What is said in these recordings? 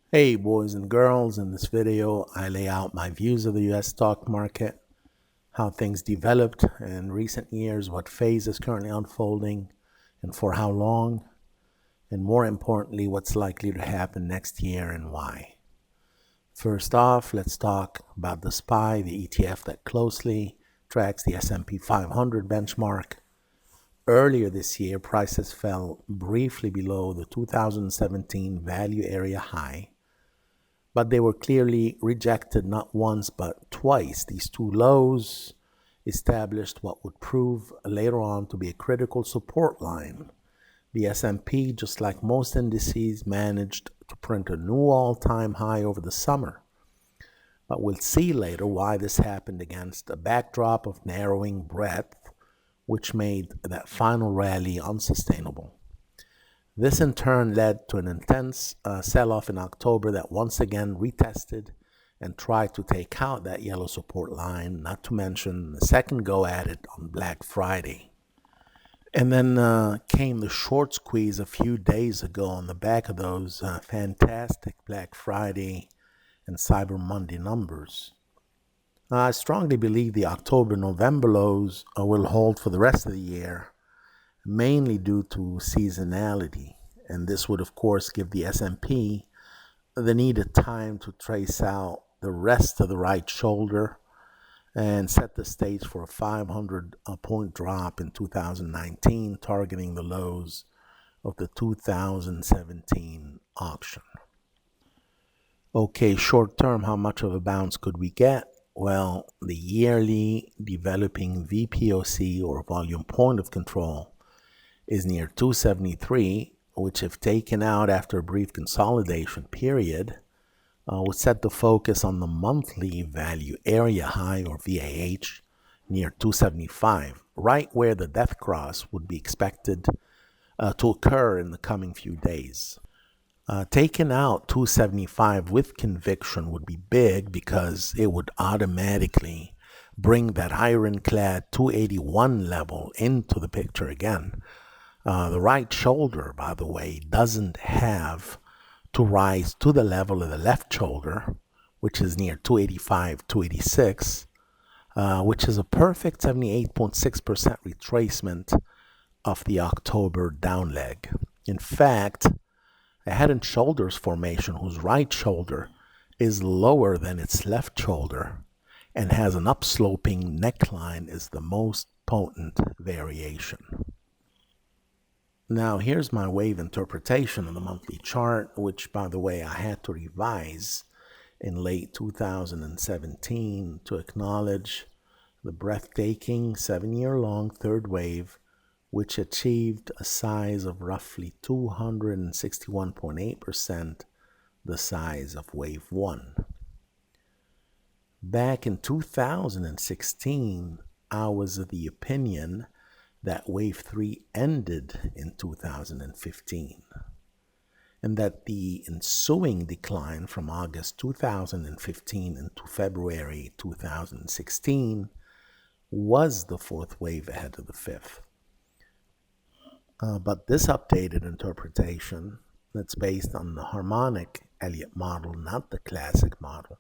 Hey boys and girls, in this video I lay out my views of the US stock market, how things developed in recent years, what phase is currently unfolding, and for how long, and more importantly, what's likely to happen next year and why. First off, let's talk about the SPY, the ETF that closely tracks the S&P 500 benchmark. Earlier this year, prices fell briefly below the 2017 value area high, but they were clearly rejected not once but twice. These two lows established what would prove later on to be a critical support line. The S&P, just like most indices, managed to print a new all-time high over the summer. But we'll see later why this happened against a backdrop of narrowing breadth, which made that final rally unsustainable. This in turn led to an intense sell-off in October that once again retested and tried to take out that yellow support line, not to mention the second go at it on Black Friday. And then came the short squeeze a few days ago on the back of those fantastic Black Friday and Cyber Monday numbers. I strongly believe the October-November lows will hold for the rest of the year, mainly due to seasonality, and this would of course give the S&P the needed time to trace out the rest of the right shoulder and set the stage for a 500 point drop in 2019, targeting the lows of the 2017 auction. Okay, short term, how much of a bounce could we get? Well, the yearly developing VPOC, or volume point of control, is near 273, which if taken out after a brief consolidation period, would set the focus on the monthly value area high, or VAH, near 275, right where the death cross would be expected to occur in the coming few days. Taking out 275 with conviction would be big because it would automatically bring that ironclad 281 level into the picture again. The right shoulder, by the way, doesn't have to rise to the level of the left shoulder, which is near 285, 286, which is a perfect 78.6% retracement of the October down leg. In fact, a head and shoulders formation whose right shoulder is lower than its left shoulder and has an upsloping neckline is the most potent variation. Now, here's my wave interpretation of the monthly chart, which, by the way, I had to revise in late 2017 to acknowledge the breathtaking 7-year-long third wave, which achieved a size of roughly 261.8% the size of wave 1. Back in 2016, I was of the opinion that wave 3 ended in 2015, and that the ensuing decline from August 2015 into February 2016 was the fourth wave ahead of the fifth. But this updated interpretation, that's based on the harmonic Elliott model, not the classic model,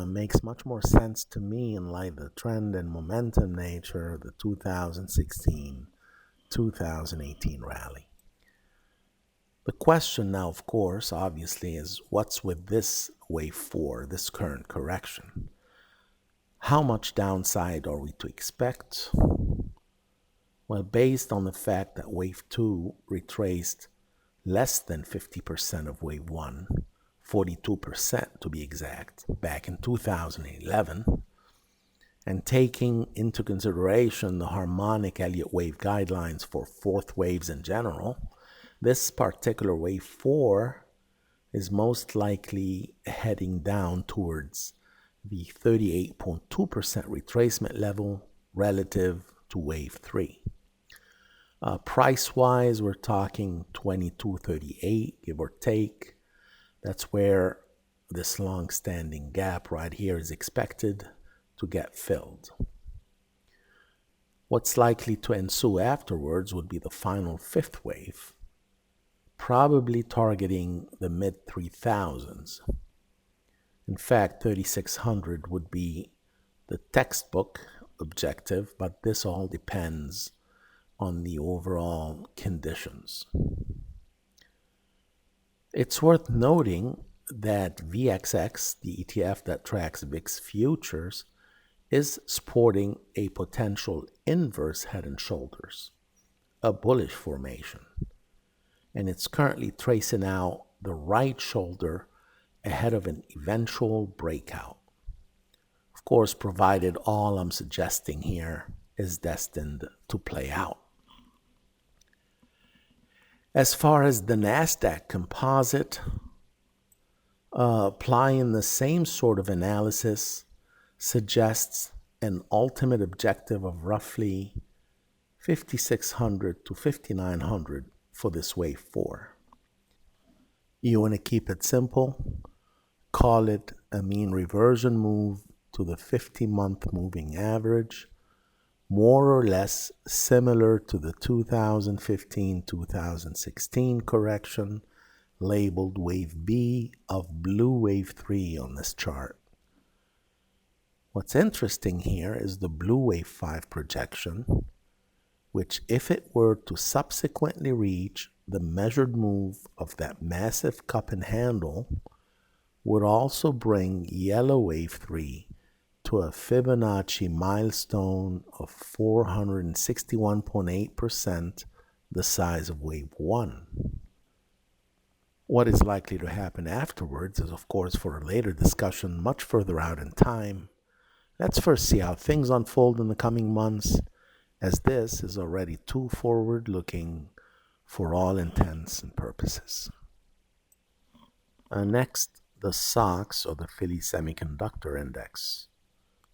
makes much more sense to me in light of the trend and momentum nature of the 2016-2018 rally. The question now, of course, obviously, is what's with this wave 4, this current correction? How much downside are we to expect? Well, based on the fact that wave 2 retraced less than 50% of wave 1, 42% to be exact, back in 2011, and taking into consideration the harmonic Elliott wave guidelines for fourth waves in general, this particular wave 4 is most likely heading down towards the 38.2% retracement level relative to wave 3. Price-wise, we're talking 22.38, give or take. That's where this long-standing gap right here is expected to get filled. What's likely to ensue afterwards would be the final fifth wave. probably targeting the mid 3000s. In fact, 3600 would be the textbook objective, but this all depends on the overall conditions. It's worth noting that VXX, the ETF that tracks VIX futures, is sporting a potential inverse head and shoulders, a bullish formation, and it's currently tracing out the right shoulder ahead of an eventual breakout. Of course, provided all I'm suggesting here is destined to play out. As far as the Nasdaq composite, applying the same sort of analysis suggests an ultimate objective of roughly 5,600 to 5,900 for this wave 4. You want to keep it simple, call it a mean reversion move to the 50-month moving average, more or less similar to the 2015-2016 correction labeled Wave B of Blue Wave 3 on this chart. What's interesting here is the Blue Wave 5 projection, which, if it were to subsequently reach the measured move of that massive cup and handle, would also bring Yellow Wave 3 to a Fibonacci milestone of 461.8%, the size of Wave 1. What is likely to happen afterwards is, of course, for a later discussion much further out in time. Let's first see how things unfold in the coming months, as this is already too forward-looking for all intents and purposes. Next, the SOX, or the Philly Semiconductor Index.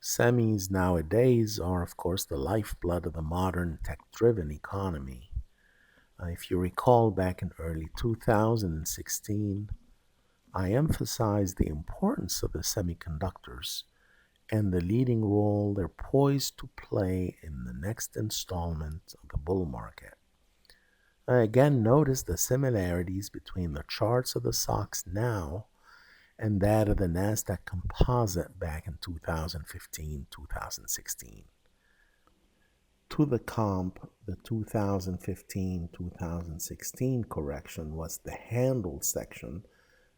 Semis nowadays are, of course, the lifeblood of the modern tech-driven economy. If you recall, back in early 2016, I emphasized the importance of the semiconductors and the leading role they're poised to play in the next installment of the bull market. Again, notice the similarities between the charts of the SOX now and that of the Nasdaq composite back in 2015-2016. To the comp, the 2015-2016 correction was the handle section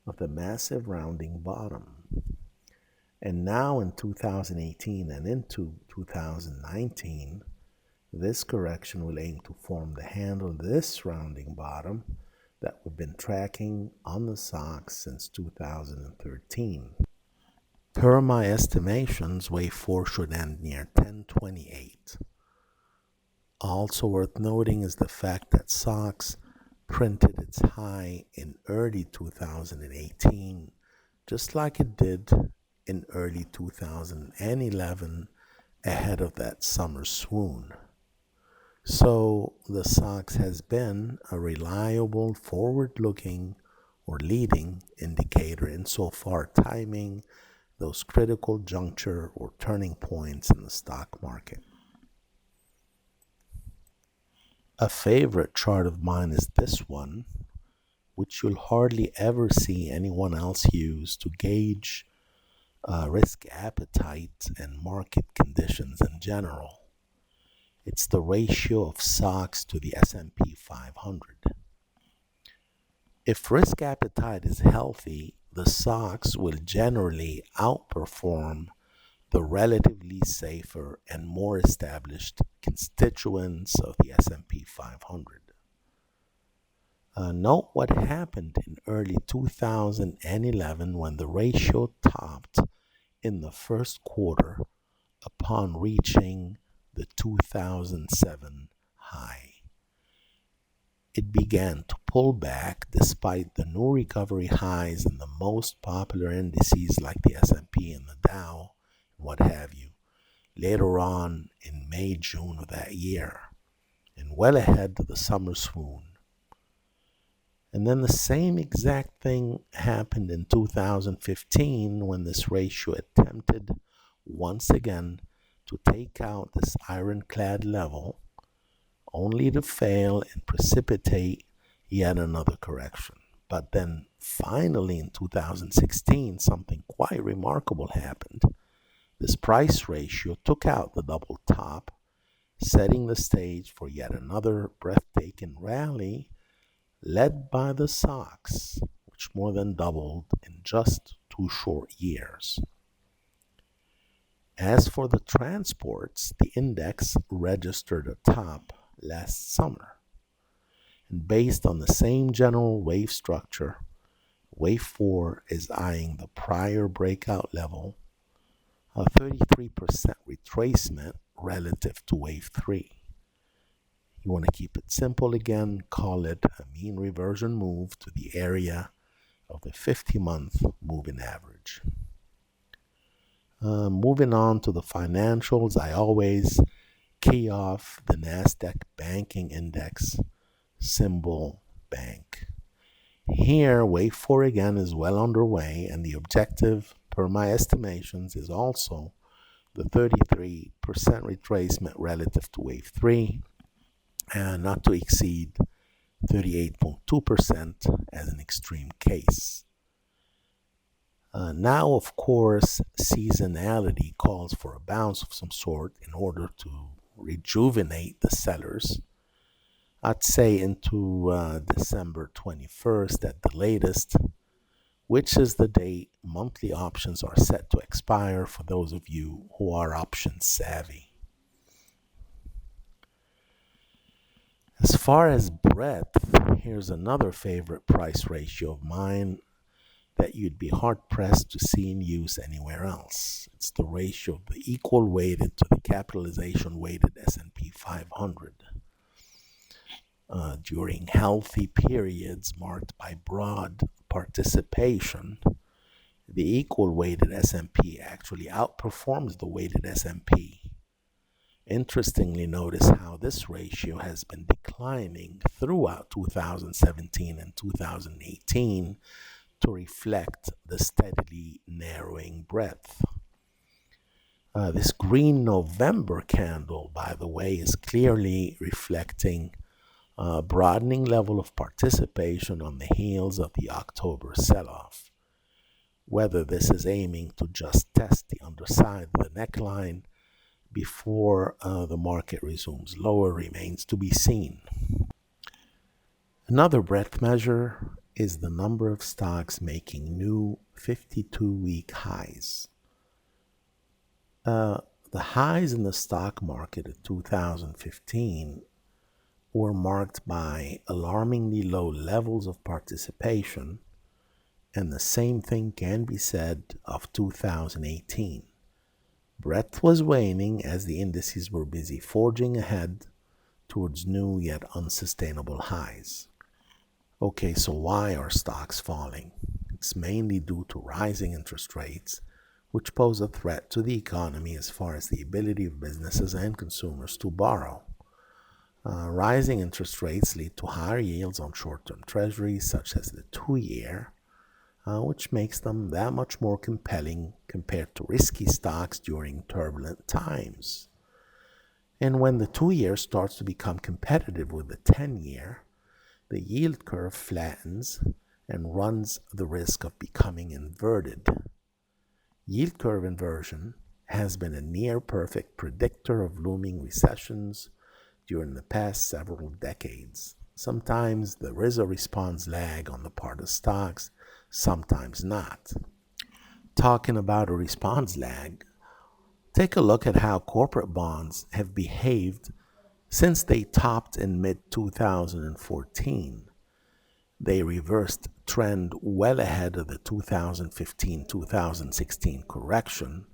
of the massive rounding bottom. And now in 2018 and into 2019, this correction will aim to form the handle of this rounding bottom that we've been tracking on the SOX since 2013. Per my estimations, Wave 4 should end near 1028. Also worth noting is the fact that SOX printed its high in early 2018, just like it did in early 2011 ahead of that summer swoon. So the SOX has been a reliable forward-looking or leading indicator insofar timing those critical juncture or turning points in the stock market. A favorite chart of mine is this one, which you'll hardly ever see anyone else use to gauge risk appetite and market conditions in general. It's the ratio of SOX to the S&P 500. If risk appetite is healthy, the SOX will generally outperform the relatively safer and more established constituents of the S&P 500. Note what happened in early 2011 when the ratio topped in the first quarter upon reaching the 2007 high. It began to pull back despite the new recovery highs in the most popular indices like the S&P and the Dow, and what have you, later on in May, June of that year, and well ahead of the summer swoon. And then the same exact thing happened in 2015 when this ratio attempted once again to take out this ironclad level, only to fail and precipitate yet another correction. But then finally in 2016, something quite remarkable happened. This price ratio took out the double top, setting the stage for yet another breathtaking rally led by the stocks, which more than doubled in just 2 short years. As for the transports, the index registered a top last summer. And based on the same general wave structure, wave 4 is eyeing the prior breakout level, a 33% retracement relative to wave 3. You want to keep it simple again, call it a mean reversion move to the area of the 50-month moving average. Moving on to the financials, I always key off the Nasdaq banking index, symbol BANK. Here, wave 4 again is well underway, and the objective, per my estimations, is also the 33% retracement relative to wave 3, and not to exceed 38.2% as an extreme case. Now, of course, seasonality calls for a bounce of some sort in order to rejuvenate the sellers. I'd say into December 21st at the latest, which is the date monthly options are set to expire for those of you who are option savvy. As far as breadth, here's another favorite price ratio of mine that you'd be hard-pressed to see in use anywhere else. It's the ratio of the equal weighted to the capitalization weighted S&P 500. During healthy periods marked by broad participation, the equal weighted S&P actually outperforms the weighted S&P. Interestingly, notice how this ratio has been declining throughout 2017 and 2018 to reflect the steadily narrowing breadth. This green November candle, by the way, is clearly reflecting a broadening level of participation on the heels of the October sell-off. Whether this is aiming to just test the underside of the neckline before the market resumes lower remains to be seen. Another breadth measure is the number of stocks making new 52-week highs. The highs in the stock market in 2015 were marked by alarmingly low levels of participation, and the same thing can be said of 2018. Breadth was waning as the indices were busy forging ahead towards new yet unsustainable highs. Okay, so why are stocks falling? It's mainly due to rising interest rates, which pose a threat to the economy as far as the ability of businesses and consumers to borrow. Rising interest rates lead to higher yields on short-term treasuries, such as the 2-year, which makes them that much more compelling compared to risky stocks during turbulent times. And when the 2-year starts to become competitive with the 10-year, the yield curve flattens and runs the risk of becoming inverted. Yield curve inversion has been a near-perfect predictor of looming recessions during the past several decades. Sometimes there is a response lag on the part of stocks, sometimes not. Talking about a response lag, take a look at how corporate bonds have behaved since they topped in mid-2014. They reversed trend well ahead of the 2015-2016 correction,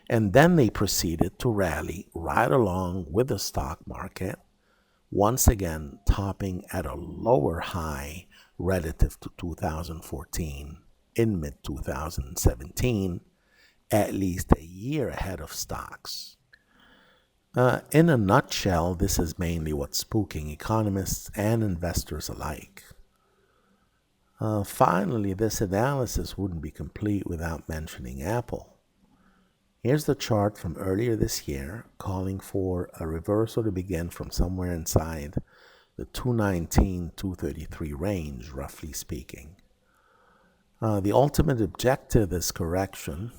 and then they proceeded to rally right along with the stock market, once again topping at a lower high relative to 2014 in mid-2017, at least a year ahead of stocks. In a nutshell, this is mainly what's spooking economists and investors alike. Finally, this analysis wouldn't be complete without mentioning Apple. Here's the chart from earlier this year calling for a reversal to begin from somewhere inside the 219, 233 range, roughly speaking. The ultimate objective of this correction,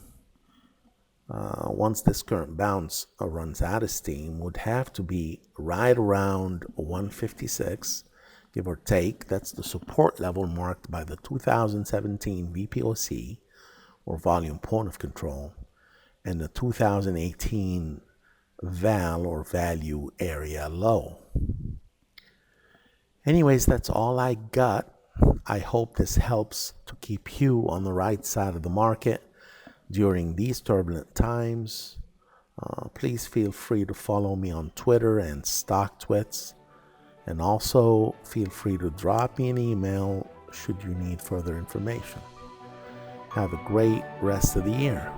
once this current bounce runs out of steam, would have to be right around 156, give or take. That's the support level marked by the 2017 VPOC, or volume point of control, and the 2018 VAL, or value area low. Anyways, that's all I got. I hope this helps to keep you on the right side of the market during these turbulent times. Please feel free to follow me on Twitter and StockTwits, and also feel free to drop me an email should you need further information. Have a great rest of the year.